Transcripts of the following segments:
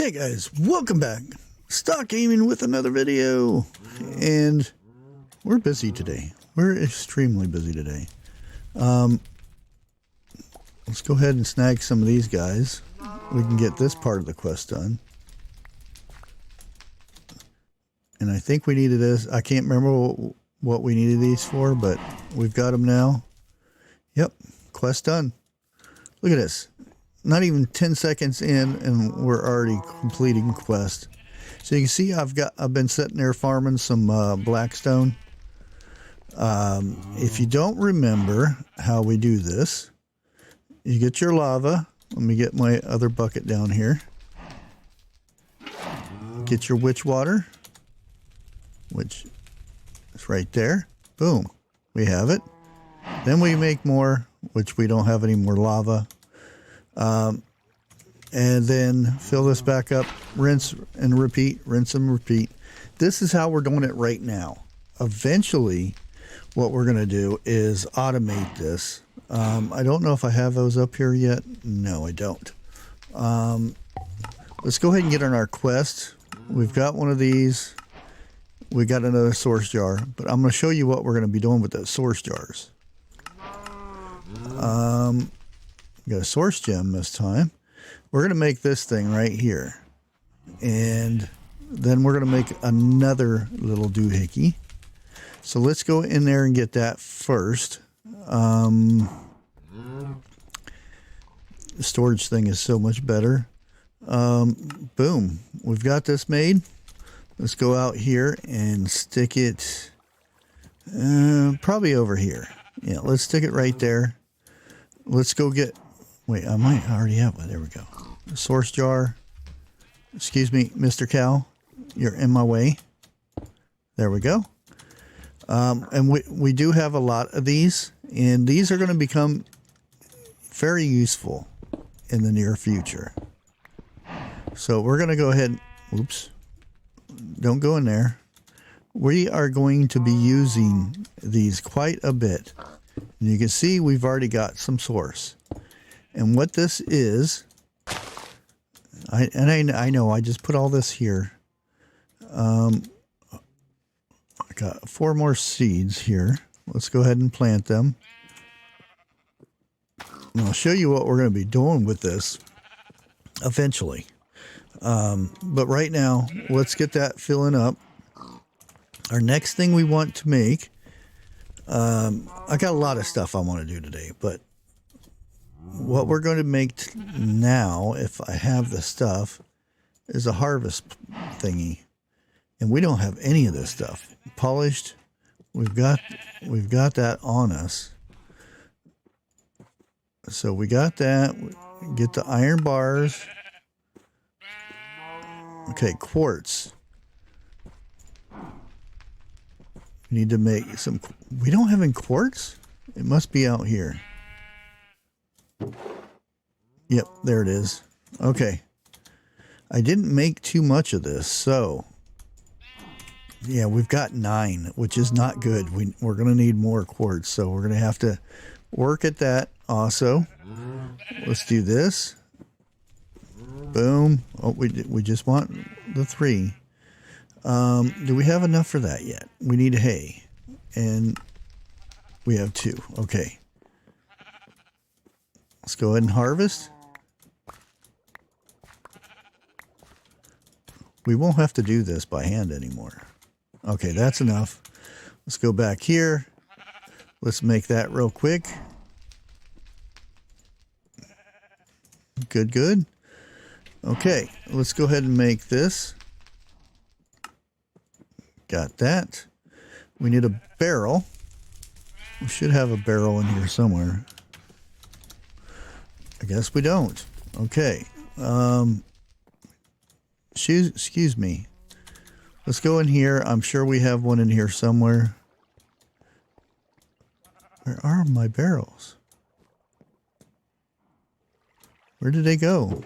Hey guys, welcome back. Stock Gaming with another video. And we're busy today. We're extremely busy today. Let's go ahead and snag some of these guys. We can get this part of the quest done. And I think we needed this. I can't remember what we needed these for, but we've got them now. Yep, quest done. Look at this. Not even 10 seconds in and we're already completing quest. So you can see I've been sitting there farming some blackstone. If you don't remember how we do this, you get your lava. Let me get my other bucket down here. Get your witch water, which is right there. Boom, we have it. Then we make more, which we don't have any more lava. And then fill this back up, rinse and repeat, rinse and repeat. This is how we're doing it right now. Eventually, what we're going to do is automate this. I don't know if I have those up here yet. No, I don't. Let's go ahead and get on our quest. We've got one of these. We got another source jar, but I'm going to show you what we're going to be doing with those source jars. Got a source gem this time. We're going to make this thing right here. And then we're going to make another little doohickey. So let's go in there and get that first. The storage thing is so much better. Boom. We've got this made. Let's go out here and stick it probably over here. Yeah, let's stick it right there. Let's go get... Wait, I might already have one. There we go. Source jar. Excuse me, Mr. Cow. You're in my way. There we go. And we do have a lot of these. And these are going to become very useful in the near future. So we're going to go ahead. Oops. Don't go in there. We are going to be using these quite a bit. And you can see we've already got some source. And what this is, I know I just put all this here. I got 4 more seeds here. Let's go ahead and plant them. And I'll show you what we're going to be doing with this eventually. But right now, let's get that filling up. Our next thing we want to make, I got a lot of stuff I want to do today, but what we're going to make now, if I have the stuff, is a harvest thingy. And we don't have any of this stuff. Polished, we've got that on us. So we got that. Get the iron bars. Okay, quartz. We need to make some... We don't have any quartz? It must be out here. Yep, there it is. Okay. I didn't make too much of this, so... Yeah, we've got 9, which is not good. We're going to need more quartz, so we're going to have to work at that also. Let's do this. Boom. Oh, we just want the 3. Do we have enough for that yet? We need hay. And we have 2. Okay. Let's go ahead and harvest. We won't have to do this by hand anymore. Okay, that's enough. Let's go back here. Let's make that real quick. Good, good. Okay, let's go ahead and make this. Got that. We need a barrel. We should have a barrel in here somewhere. I guess we don't. Okay. Excuse me. Let's go in here. I'm sure we have one in here somewhere. Where are my barrels? Where did they go?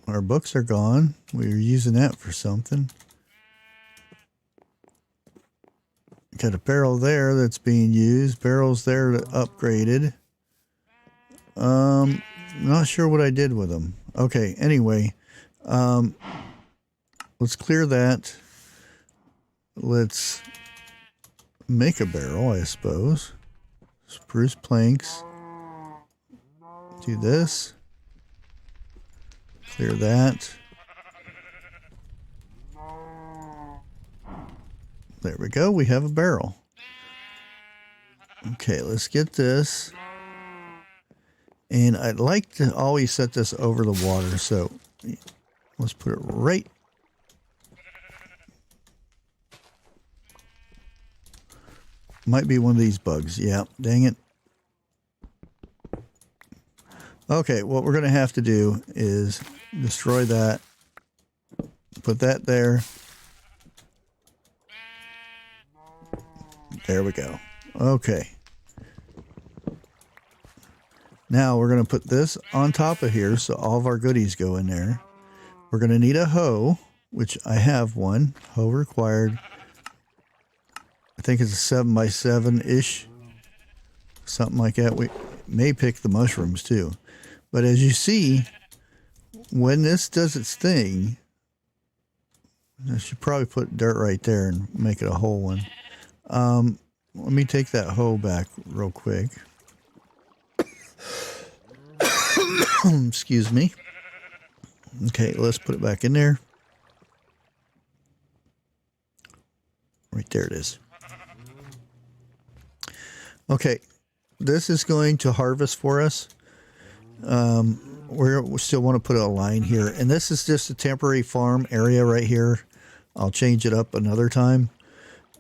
Our books are gone. We were using that for something. Got a barrel there that's being used. Barrels there that upgraded. Not sure what I did with them. Okay, anyway, let's clear that. Let's make a barrel, I suppose. Spruce planks. Do this. Clear that. There we go. We have a barrel. Okay, let's get this. And I'd like to always set this over the water, so let's put it right. Might be one of these bugs. Yeah, dang it. Okay, what we're going to have to do is destroy that. Put that there. There we go. Okay. Now we're going to put this on top of here so all of our goodies go in there. We're going to need a hoe, which I have one. Hoe required. I think it's a 7x7-ish. Something like that. We may pick the mushrooms too. But as you see, when this does its thing, I should probably put dirt right there and make it a whole one. Let me take that hoe back real quick. Excuse me. Okay, let's put it back in there. Right there it is. Okay, this is going to harvest for us. We still want to put a line here, and this is just a temporary farm area right here. I'll change it up another time.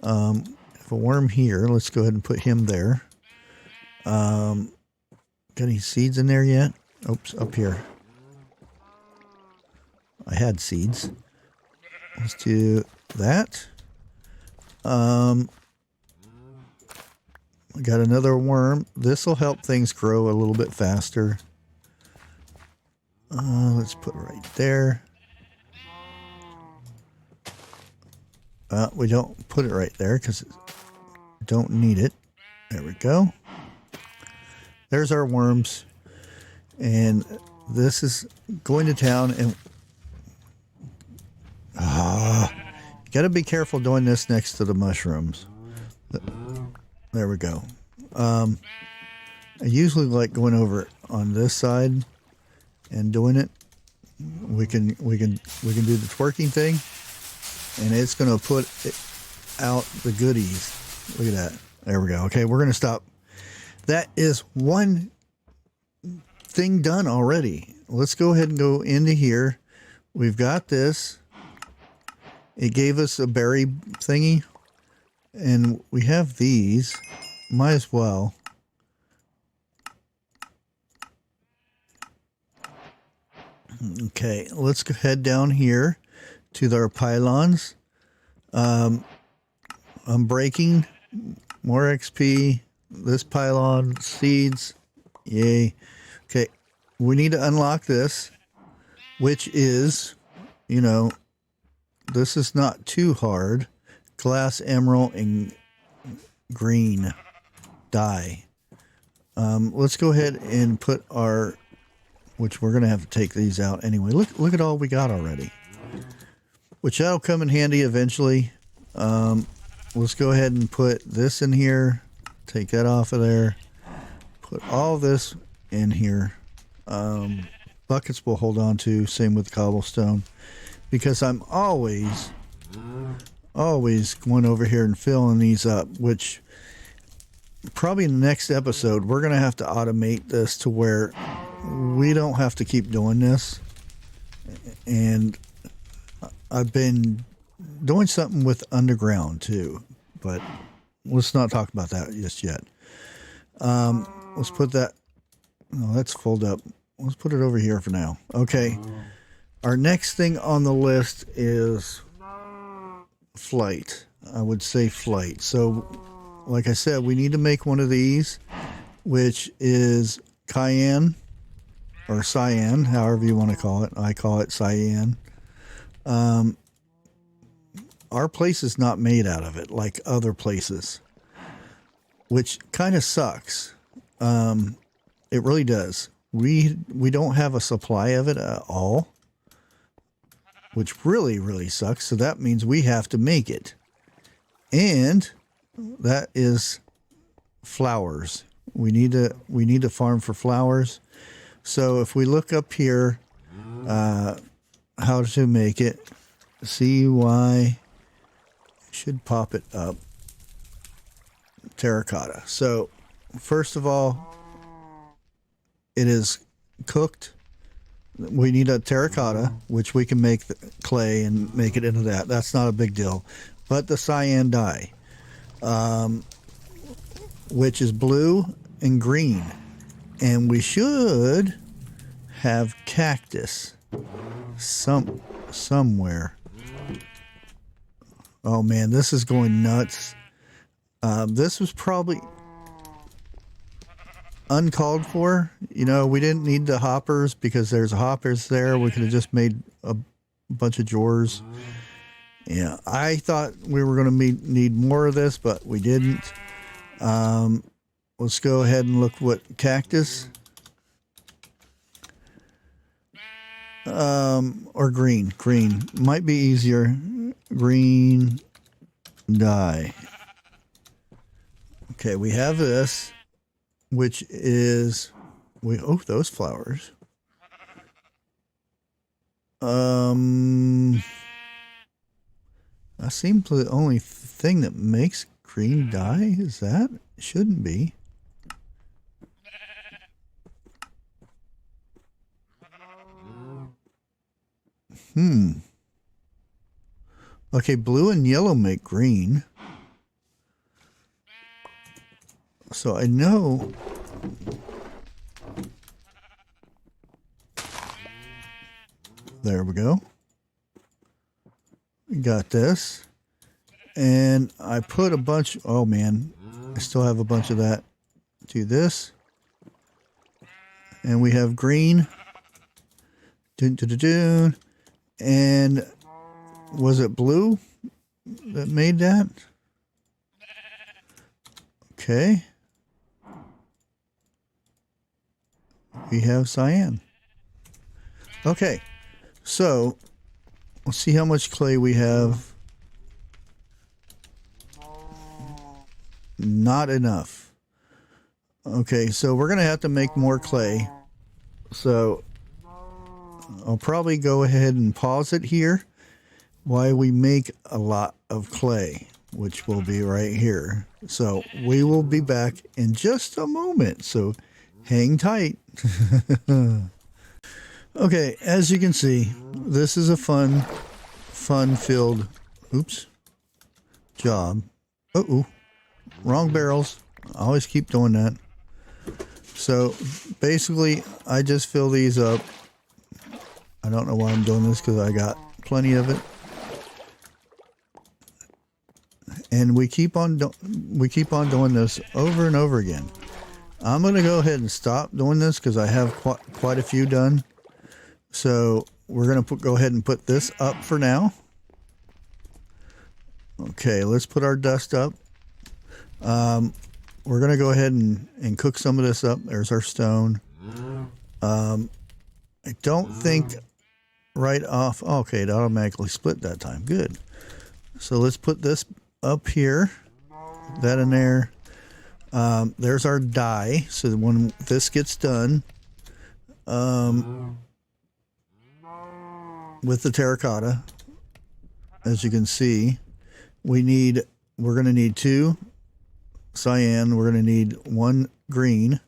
If a worm here, let's go ahead and put him there. Got any seeds in there yet? Oops, up here. I had seeds. Let's do that. We got another worm. This will help things grow a little bit faster. Let's put it right there. We don't put it right there because we don't need it. There we go. There's our worms. And this is going to town. And you got to be careful doing this next to the mushrooms. There we go. I usually like going over on this side and doing it. We can do the twerking thing, and it's going to put out the goodies. Look at that. There we go. Okay, we're going to stop. That is one thing done already. Let's go ahead and go into here. We've got this. It gave us a berry thingy, and we have these. Might as well. Okay, let's go head down here to our pylons. I'm breaking more XP. This pylon, seeds, yay. Okay, we need to unlock this, which is, this is not too hard. Glass, emerald, and green dye. Let's go ahead and put our, which we're going to have to take these out anyway. Look at all we got already, which that'll come in handy eventually. Let's go ahead and put this in here. Take that off of there. Put all this in here. Buckets we'll hold on to. Same with cobblestone. Because I'm always going over here and filling these up. Which probably in the next episode, we're going to have to automate this to where we don't have to keep doing this. And I've been doing something with underground too. But let's not talk about that just yet. Let's put that. No, that's fold up. Let's put it over here for now. Okay. Our next thing on the list is flight. I would say flight. So, like I said, we need to make one of these, which is cayenne or cyan, however you want to call it. I call it cyan. Our place is not made out of it like other places, which kind of sucks. It really does. We don't have a supply of it at all, which really sucks. So that means we have to make it. And that is flowers. We need to farm for flowers. So if we look up here, how to make it, CY should pop it up. Terracotta. So first of all, it is cooked. We need a terracotta, which we can make the clay and make it into that. That's not a big deal. But the cyan dye, which is blue and green. And we should have cactus somewhere. Oh man, this is going nuts. This was probably uncalled for. You know, we didn't need the hoppers because there's hoppers there. We could have just made a bunch of drawers. Yeah, I thought we were going to need more of this, but we didn't. Let's go ahead and look what cactus. Or green. Green might be easier. Green dye. Okay, we have this, which is those flowers. That seems the only thing that makes green dye. Is that? It shouldn't be. Okay, blue and yellow make green. So I know. There we go. We got this. And I put a bunch. Oh man, I still have a bunch of that. Do this. And we have green. And was it blue that made that? Okay. We have cyan. Okay. So, let's see how much clay we have. Not enough. Okay, so we're going to have to make more clay. So, I'll probably go ahead and pause it here while we make a lot of clay, which will be right here. So we will be back in just a moment. So hang tight. Okay, as you can see, this is a fun-filled, job. Uh-oh, wrong barrels. I always keep doing that. So basically, I just fill these up. I don't know why I'm doing this because I got plenty of it. And we keep on doing this over and over again. I'm going to go ahead and stop doing this because I have quite a few done. So we're going to go ahead and put this up for now. Okay, let's put our dust up. We're going to go ahead and cook some of this up. There's our stone. I don't think right off. Okay, it automatically split that time. Good. So let's put this up here. That in there. There's our dye. So when this gets done, with the terracotta, as you can see, we're going to need 2 cyan. We're going to need 1 green.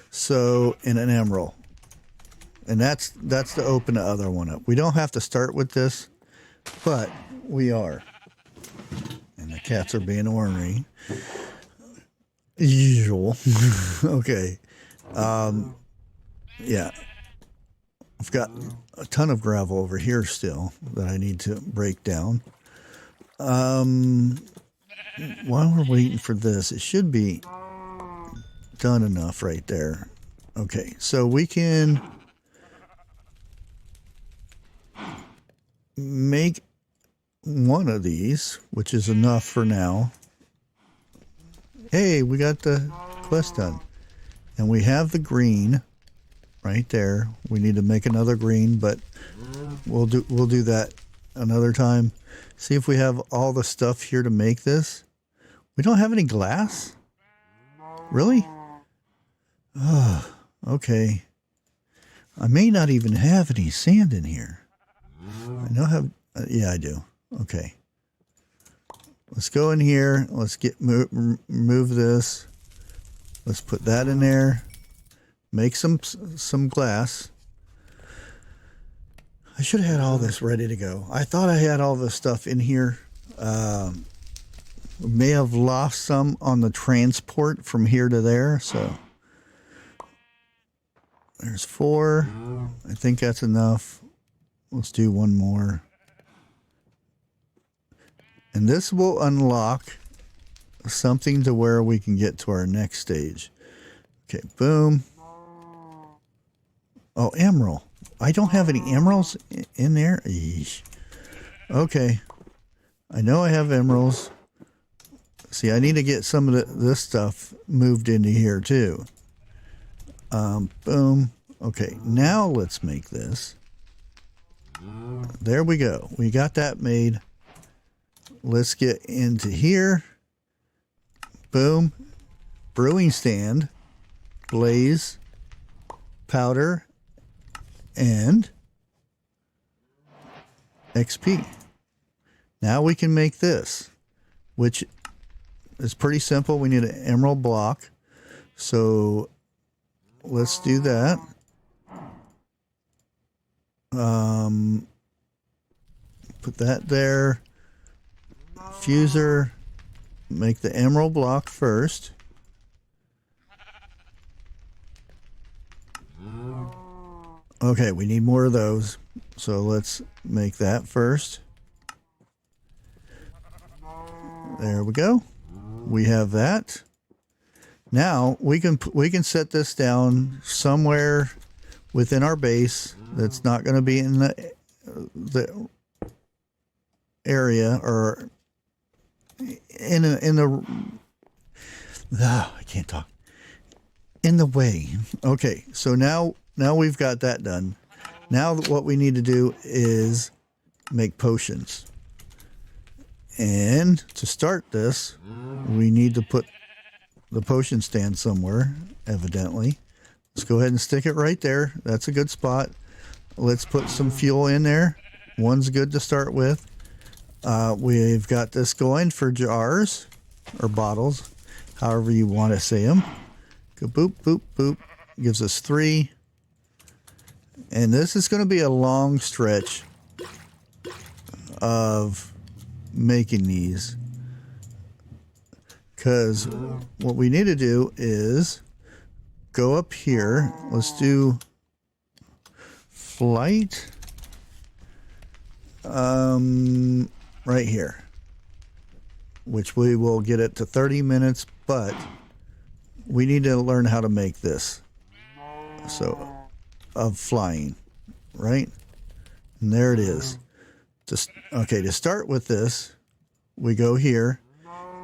So, and an emerald. And that's to open the other one up. We don't have to start with this, but we are. And the cats are being ornery. Usual. Okay. Yeah. I've got a ton of gravel over here still that I need to break down. While we're waiting for this, it should be done enough right there. Okay, so we can make one of these, which is enough for now. Hey, we got the quest done. And we have the green. right there. We need to make another green, but we'll do that another time. See if we have all the stuff here to make this. We don't have any glass? Really? Oh, okay. I may not even have any sand in here. I know how. Yeah, I do. Okay. Let's go in here. Let's move this. Let's put that in there. Make some glass. I should have had all this ready to go. I thought I had all this stuff in here. May have lost some on the transport from here to there. So there's 4. I think that's enough. Let's do one more. And this will unlock something to where we can get to our next stage. Okay, boom. Oh, emerald. I don't have any emeralds in there. Eesh. Okay. I know I have emeralds. See, I need to get some of this stuff moved into here too. Boom. Okay, now let's make this. There we go. We got that made. Let's get into here. Boom. Brewing stand. Blaze. Powder. And XP. Now we can make this, which is pretty simple. We need an emerald block. So let's do that. Put that there. Fuser. Make the emerald block first. Okay, we need more of those. So let's make that first. There we go. We have that. Now we can set this down somewhere within our base that's not going to be in the area or in the I can't talk. In the way. Okay, so now we've got that done. Now what we need to do is make potions. And to start this, we need to put the potion stand somewhere, evidently. Let's go ahead and stick it right there. That's a good spot. Let's put some fuel in there. One's good to start with. We've got this going for jars or bottles, however you want to say them. Go boop, boop, boop. Gives us 3. And this is going to be a long stretch of making these. Because what we need to do is go up here. Let's do flight. Right here. Which we will get it to 30 minutes, but we need to learn how to make this. So, of flying, right? And there it is. Just okay, to start with this, we go here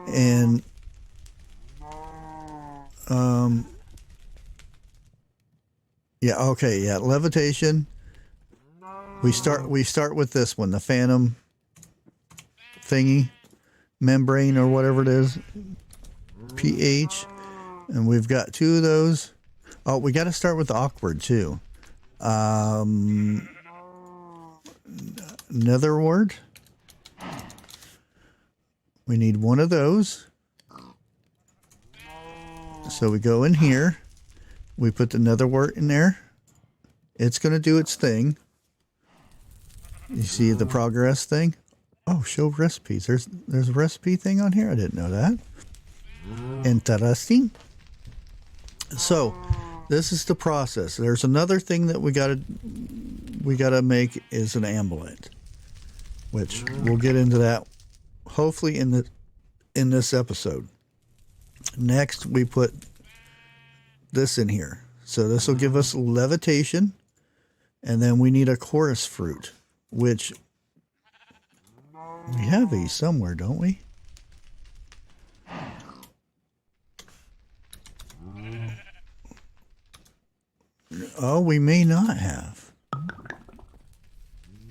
and levitation. We start with this one, the phantom thingy, membrane or whatever it is, pH, and we've got 2 of those. Oh, we got to start with the awkward too. Another word. We need 1 of those. So we go in here. We put the nether wart in there. It's going to do its thing. You see the progress thing? Oh, show recipes. There's a recipe thing on here. I didn't know that. Interesting. So this is the process. There's another thing that we gotta make is an amulet, which we'll get into that hopefully in this episode. Next, we put this in here. So this will give us levitation, and then we need a chorus fruit, which we have these somewhere, don't we? Oh, we may not have.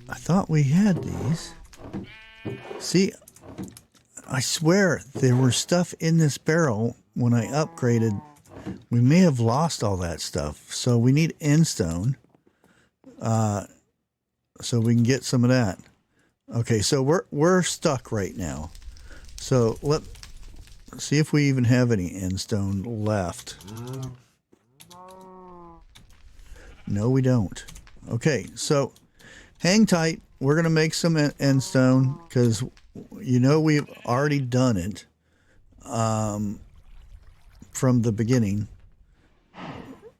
I thought we had these. See, I swear there was stuff in this barrel when I upgraded. We may have lost all that stuff. So we need endstone. So we can get some of that. Okay, so we're stuck right now. So let's see if we even have any endstone left. No, we don't. Okay, so hang tight. We're going to make some endstone because, you know, we've already done it from the beginning.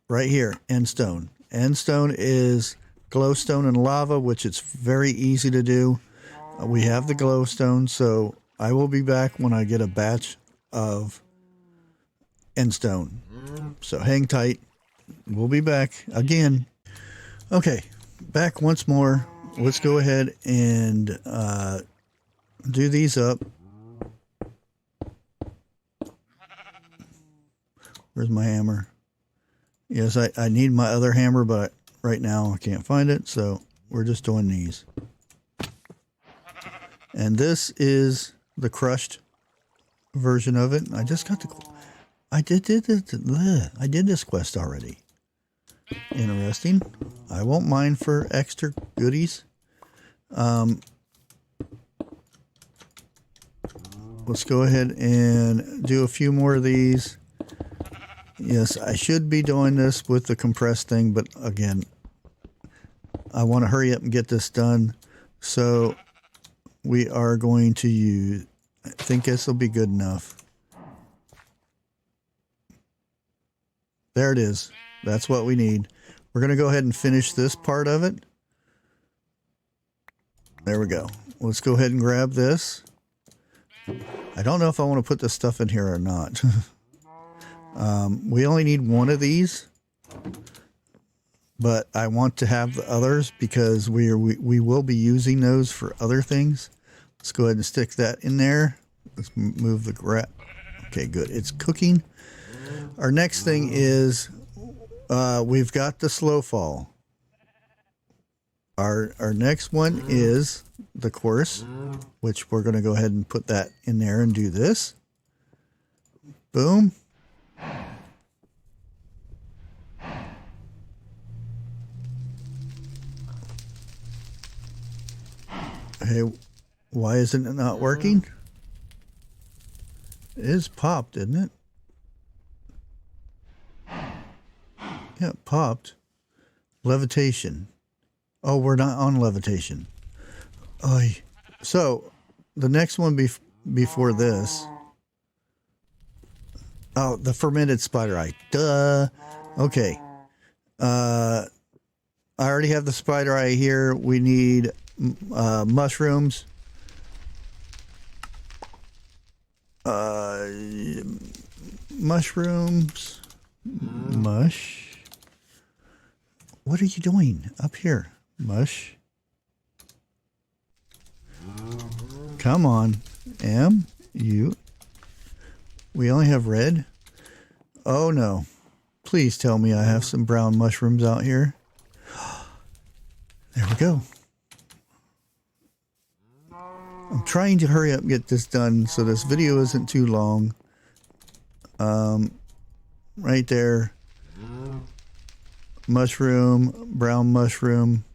Right here, endstone. Endstone is glowstone and lava, which it's very easy to do. We have the glowstone, so I will be back when I get a batch of endstone. So hang tight. We'll be back again. Okay, back once more. Let's go ahead and do these up. Where's my hammer? Yes, I need my other hammer, but right now I can't find it, so we're just doing these. And this is the crushed version of it. I just got the... I did this quest already. Interesting. I won't mind for extra goodies. Let's go ahead and do a few more of these. Yes, I should be doing this with the compressed thing, but again, I want to hurry up and get this done. So we are going to use, I think this will be good enough. There it is. That's what we need. We're going to go ahead and finish this part of it. There we go. Let's go ahead and grab this. I don't know if I want to put this stuff in here or not. We only need one of these, but I want to have the others because we will be using those for other things. Let's go ahead and stick that in there. Let's move the grab. Okay, good. It's cooking. Our next thing is we've got the slow fall. Our next one is the course, which we're going to go ahead and put that in there and do this. Boom. Hey, why isn't it not working? It is popped, isn't it? Yeah, it popped. Levitation. Oh, we're not on levitation. So, the next one before this. Oh, the fermented spider eye. Duh. Okay. I already have the spider eye here. We need mushrooms. Mushrooms. Mush. What are you doing up here? Mush. Come on. We only have red? Oh no. Please tell me I have some brown mushrooms out here. There we go. I'm trying to hurry up and get this done so this video isn't too long. Right there. Mushroom, brown mushroom.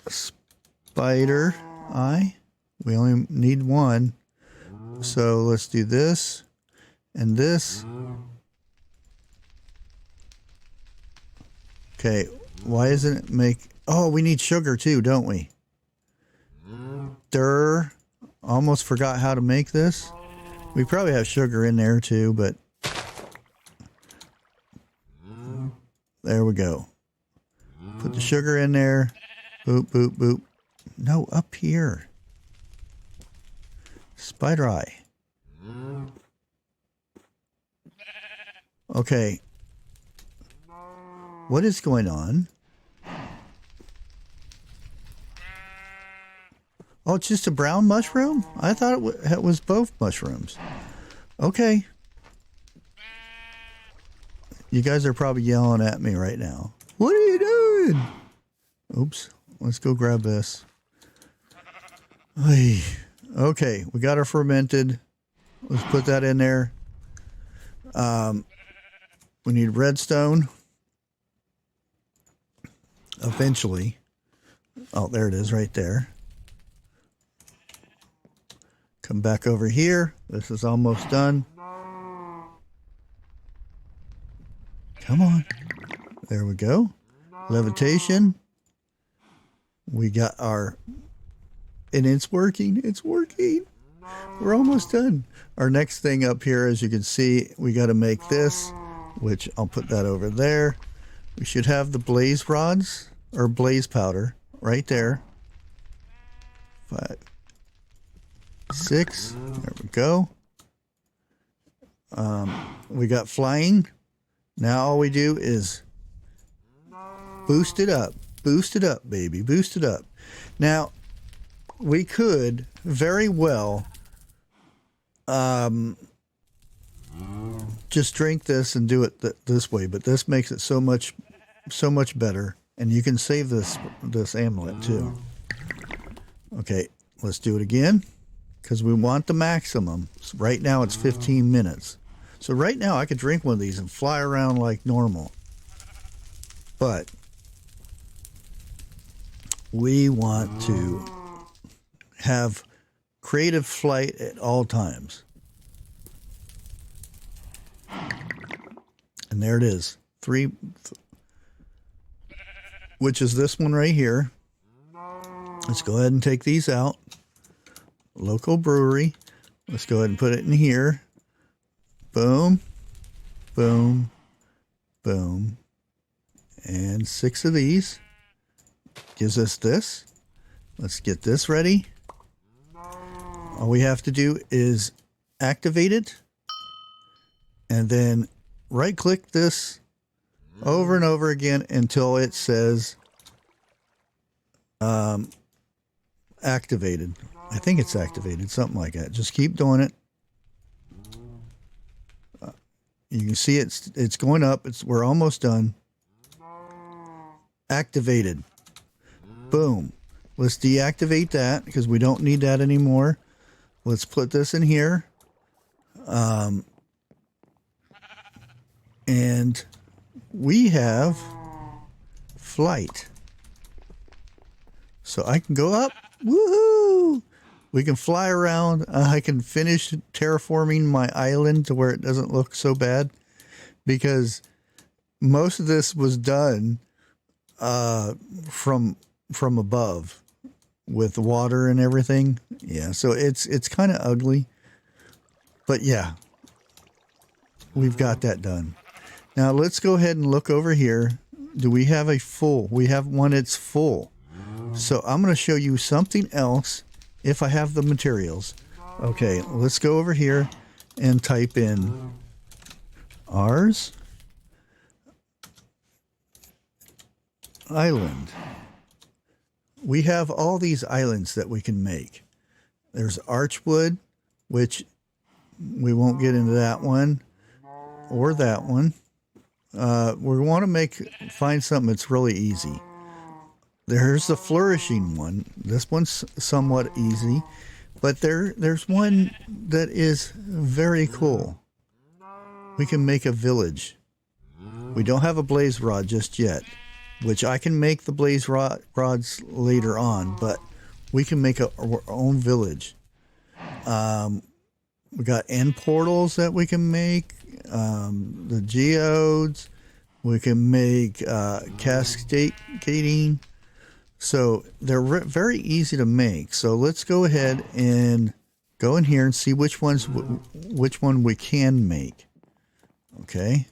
Spider eye. We only need one. So let's do this and this. Okay, why isn't it make... Oh, we need sugar too, don't we? Almost forgot how to make this. We probably have sugar in there too, but... There we go. Put the sugar in there. Boop, boop, boop. No, up here. Spider eye. Okay. What is going on? Oh, it's just a brown mushroom? I thought it was both mushrooms. Okay. You guys are probably yelling at me right now. What are you doing? Oops. Let's go grab this. Okay, we got our fermented. Let's put that in there. We need redstone. Eventually. Oh, there it is right there. Come back over here. This is almost done. Come on. There we go. Levitation. We got our... And it's working. It's working. We're almost done. Our next thing up here, as you can see, we got to make this, which I'll put that over there. We should have the blaze rods or blaze powder right there. 5, 6. There we go. We got flying. Now all we do is boost it up. Boost it up, baby. Boost it up. Now, we could very well just drink this and do it this way, but this makes it so much better. And you can save this amulet too. Okay, let's do it again because we want the maximum. So right now it's 15 minutes. So right now I could drink one of these and fly around like normal. But we want to have creative flight at all times. And there it is. 3, which is this one right here. Let's go ahead and take these out. Local brewery. Let's go ahead and put it in here. Boom, boom, boom. And 6 of these. Gives us this. Let's get this ready. All we have to do is activate it. And then right click this over and over again until it says activated. I think it's activated, something like that. Just keep doing it. You can see it's going up. We're almost done. Activated. Boom. Let's deactivate that because we don't need that anymore. Let's put this in here. And we have flight. So I can go up. Woohoo! We can fly around. I can finish terraforming my island to where it doesn't look so bad. Because most of this was done from above with water and everything. Yeah, so it's kind of ugly. But yeah, we've got that done. Now let's go ahead and look over here. Do we have a full? We have one that's full. So I'm going to show you something else if I have the materials. Okay, let's go over here and type in ARS Island. We have all these islands that we can make. There's archwood, which we won't get into that one or that one. We want to find something that's really easy. There's the flourishing one. This one's somewhat easy, but there's one that is very cool. We can make a village. We don't have a blaze rod just yet, which I can make the blaze rods later on, but we can make our own village. We got end portals that we can make, the geodes. We can make cascading. So they're very easy to make. So let's go ahead and go in here and see which one we can make. Okay,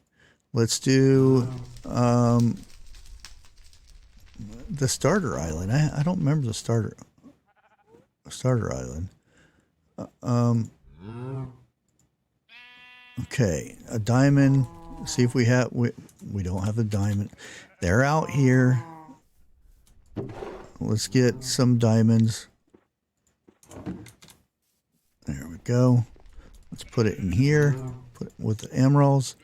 let's do the starter island. I don't remember the starter island. Okay, a diamond. See if we don't have a diamond. They're out here. Let's get some diamonds. There we go. Let's put it in here. Put it with the emeralds.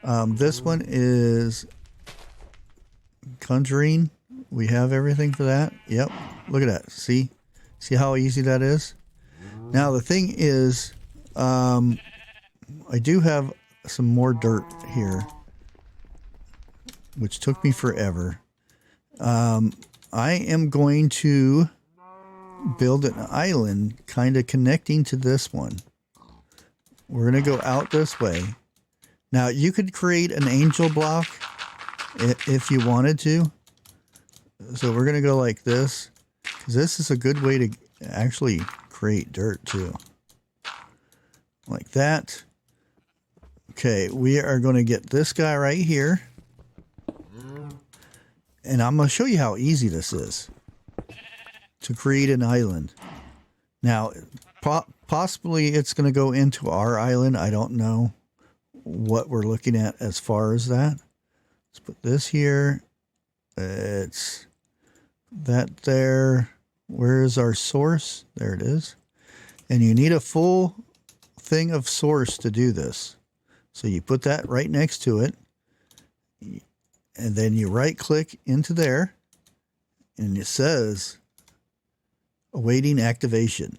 This one is Conjuring. We have everything for that. Yep. Look at that. See how easy that is? Now the thing is, I do have some more dirt here, which took me forever. I am going to build an island kind of connecting to this one. We're going to go out this way. Now you could create an angel block if you wanted to. So we're going to go like this, because this is a good way to actually create dirt too. Like that. Okay, we are going to get this guy right here. And I'm going to show you how easy this is to create an island. Now, possibly it's going to go into our island. I don't know what we're looking at as far as that. Let's put this here. It's that there. Where is our source? There it is. And you need a full thing of source to do this. So you put that right next to it. And then you right click into there. And it says awaiting activation.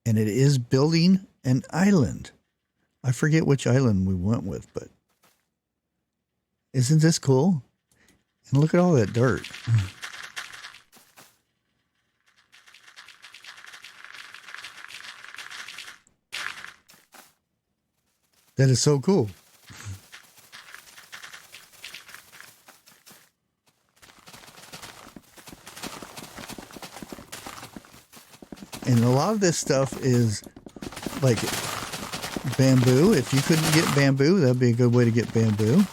And it is building an island. I forget which island we went with, but isn't this cool? And look at all that dirt. That is so cool. And a lot of this stuff is like bamboo. If you couldn't get bamboo, that'd be a good way to get bamboo.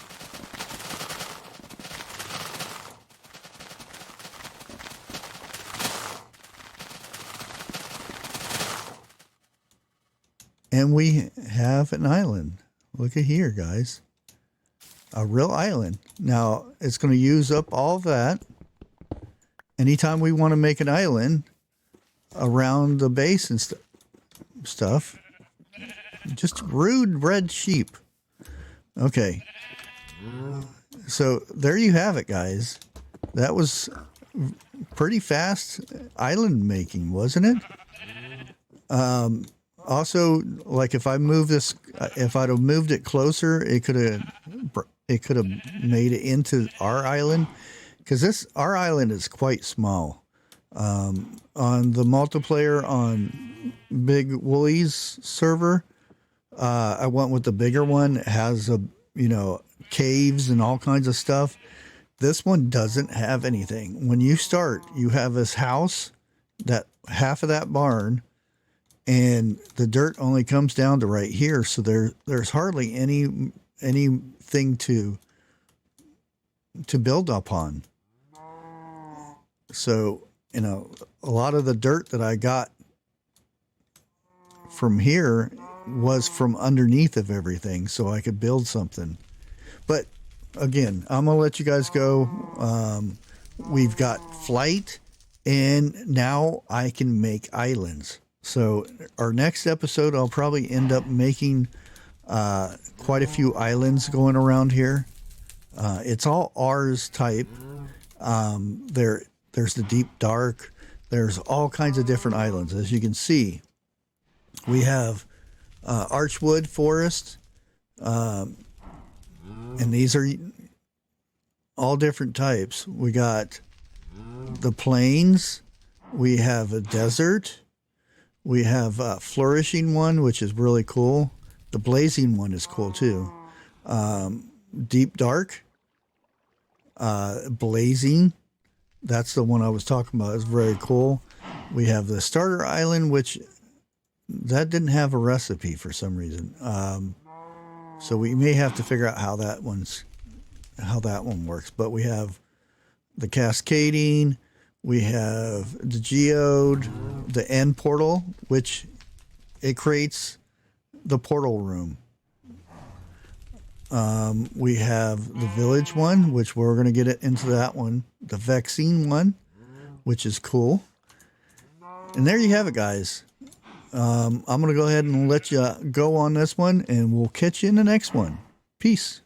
And we have an island. Look at here, guys. A real island. Now, it's going to use up all of that. Anytime we want to make an island around the base and stuff, just rude red sheep. Okay. So there you have it, guys. That was pretty fast island making, wasn't it? Also, like if I move this, if I'd have moved it closer, it could have made it into our island, because our island is quite small. On the multiplayer on Big Woolly's server, I went with the bigger one. It has caves and all kinds of stuff. This one doesn't have anything. When you start, you have this house, that half of that barn. And the dirt only comes down to right here, so there's hardly anything to build upon. So, a lot of the dirt that I got from here was from underneath of everything, so I could build something. But again, I'm gonna let you guys go. We've got flight, and now I can make islands. So our next episode, I'll probably end up making quite a few islands going around here. It's all ARS type. There's the deep dark. There's all kinds of different islands. As you can see, we have Archwood Forest. And these are all different types. We got the plains. We have a desert. We have a flourishing one, which is really cool. The blazing one is cool too. Deep dark, blazing. That's the one I was talking about. It's very cool. We have the starter island, which that didn't have a recipe for some reason. So we may have to figure out how that one works. But we have the cascading. We have the geode, the end portal, which it creates the portal room. We have the village one, which we're going to get into that one. The vaccine one, which is cool. And there you have it, guys. I'm going to go ahead and let you go on this one, and we'll catch you in the next one. Peace.